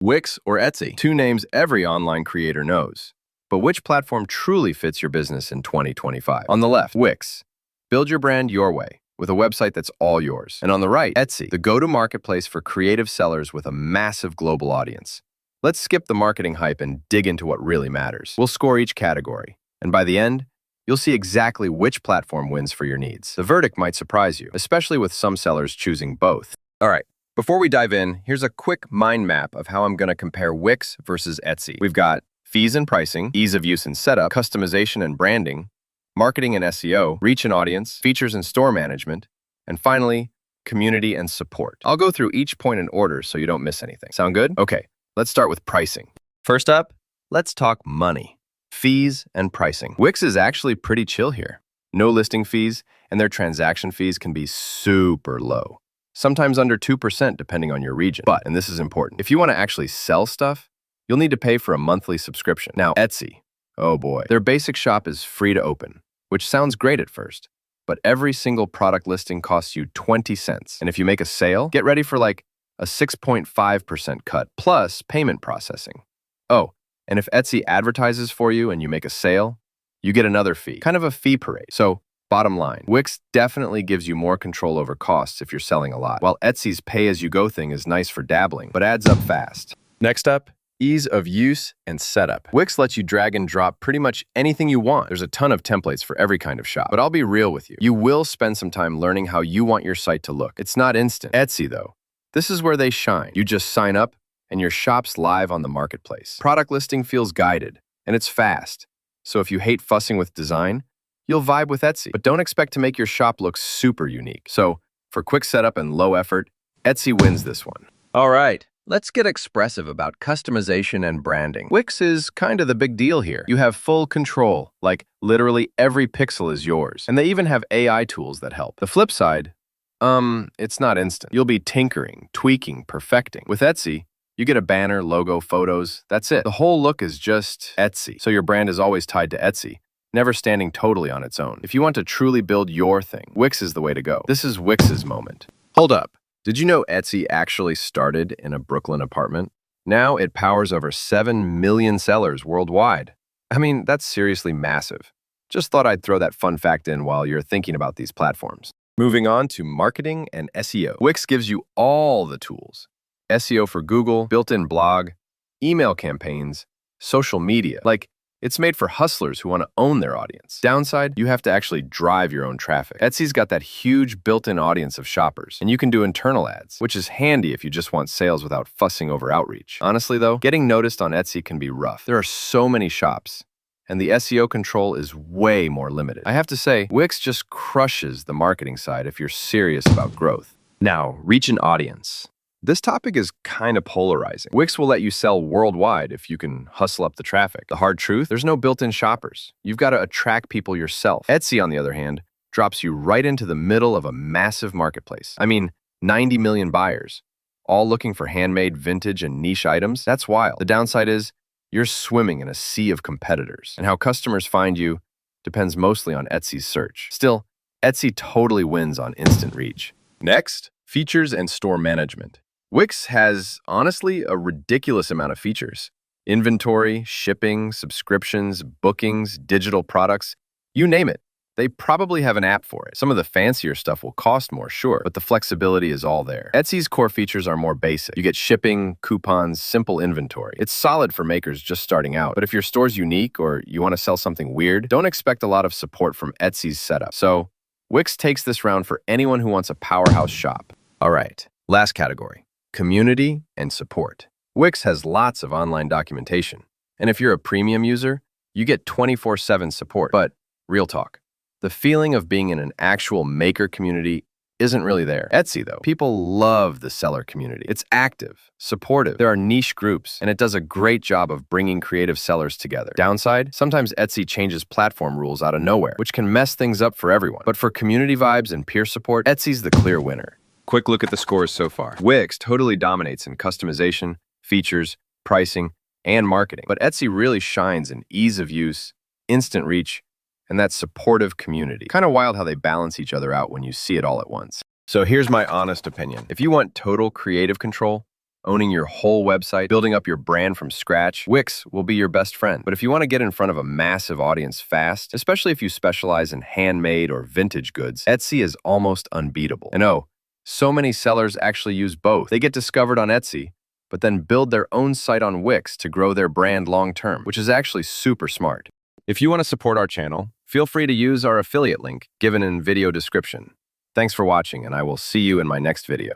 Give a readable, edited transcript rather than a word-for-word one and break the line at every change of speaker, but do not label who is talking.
Wix or Etsy, two names every online creator knows. But which platform truly fits your business in 2025? On the left, Wix. Build your brand your way with a website that's all yours. And on the right, Etsy, the go-to marketplace for creative sellers with a massive global audience. Let's skip the marketing hype and dig into what really matters. We'll score each category, and by the end, you'll see exactly which platform wins for your needs. The verdict might surprise you, especially with some sellers choosing both. All right, before we dive in, here's a quick mind map of how I'm going to compare Wix versus Etsy. We've got fees and pricing, ease of use and setup, customization and branding, marketing and SEO, reach and audience, features and store management, and finally, community and support. I'll go through each point in order so you don't miss anything. Sound good? Okay, let's start with pricing. First up, let's talk money. Fees and pricing. Wix is actually pretty chill here. No listing fees, and their transaction fees can be super low. Sometimes under 2% depending on your region. But, and this is important, if you want to actually sell stuff, you'll need to pay for a monthly subscription. Now, Etsy, oh boy. Their basic shop is free to open, which sounds great at first, but every single product listing costs you 20 cents. And if you make a sale, get ready for like a 6.5% cut plus payment processing. Oh, and if Etsy advertises for you and you make a sale, you get another fee, kind of a fee parade. So, bottom line, Wix definitely gives you more control over costs if you're selling a lot, while Etsy's pay-as-you-go thing is nice for dabbling, but adds up fast. Next up, ease of use and setup. Wix lets you drag and drop pretty much anything you want. There's a ton of templates for every kind of shop, but I'll be real with you. You will spend some time learning how you want your site to look. It's not instant. Etsy, though, this is where they shine. You just sign up, and your shop's live on the marketplace. Product listing feels guided, and it's fast. So if you hate fussing with design, you'll vibe with Etsy. But don't expect to make your shop look super unique. So for quick setup and low effort, Etsy wins this one. All right, let's get expressive about customization and branding. Wix is kind of the big deal here. You have full control, like literally every pixel is yours. And they even have AI tools that help. The flip side, it's not instant. You'll be tinkering, tweaking, perfecting. With Etsy, you get a banner, logo, photos, that's it. The whole look is just Etsy, so your brand is always tied to Etsy, never standing totally on its own. If you want to truly build your thing, Wix is the way to go. This is Wix's moment. Hold up. Did you know Etsy actually started in a Brooklyn apartment? Now it powers over 7 million sellers worldwide. I mean, that's seriously massive. Just thought I'd throw that fun fact in while you're thinking about these platforms. Moving on to marketing and SEO. Wix gives you all the tools. SEO for Google, built-in blog, email campaigns, social media. Like, it's made for hustlers who want to own their audience. Downside, you have to actually drive your own traffic. Etsy's got that huge built-in audience of shoppers, and you can do internal ads, which is handy if you just want sales without fussing over outreach. Honestly though, getting noticed on Etsy can be rough. There are so many shops, and the SEO control is way more limited. I have to say, Wix just crushes the marketing side if you're serious about growth. Now, reach an audience. This topic is kind of polarizing. Wix will let you sell worldwide if you can hustle up the traffic. The hard truth, there's no built-in shoppers. You've got to attract people yourself. Etsy, on the other hand, drops you right into the middle of a massive marketplace. I mean, 90 million buyers, all looking for handmade, vintage, and niche items. That's wild. The downside is you're swimming in a sea of competitors, and how customers find you depends mostly on Etsy's search. Still, Etsy totally wins on instant reach. Next, features and store management. Wix has, honestly, a ridiculous amount of features. Inventory, shipping, subscriptions, bookings, digital products, you name it. They probably have an app for it. Some of the fancier stuff will cost more, sure, but the flexibility is all there. Etsy's core features are more basic. You get shipping, coupons, simple inventory. It's solid for makers just starting out, but if your store's unique or you want to sell something weird, don't expect a lot of support from Etsy's setup. So, Wix takes this round for anyone who wants a powerhouse shop. All right, last category. Community and support. Wix has lots of online documentation, and if you're a premium user, you get 24/7 support. But real talk, the feeling of being in an actual maker community isn't really there. Etsy, though, people love the seller community. It's active, supportive, there are niche groups, and it does a great job of bringing creative sellers together. Downside, sometimes Etsy changes platform rules out of nowhere, which can mess things up for everyone. But for community vibes and peer support, Etsy's the clear winner. Quick look at the scores so far. Wix totally dominates in customization, features, pricing, and marketing. But Etsy really shines in ease of use, instant reach, and that supportive community. Kind of wild how they balance each other out when you see it all at once. So here's my honest opinion. If you want total creative control, owning your whole website, building up your brand from scratch, Wix will be your best friend. But if you want to get in front of a massive audience fast, especially if you specialize in handmade or vintage goods, Etsy is almost unbeatable. And oh, so many sellers actually use both. They get discovered on Etsy, but then build their own site on Wix to grow their brand long-term, which is actually super smart. If you want to support our channel, feel free to use our affiliate link given in video description. Thanks for watching, and I will see you in my next video.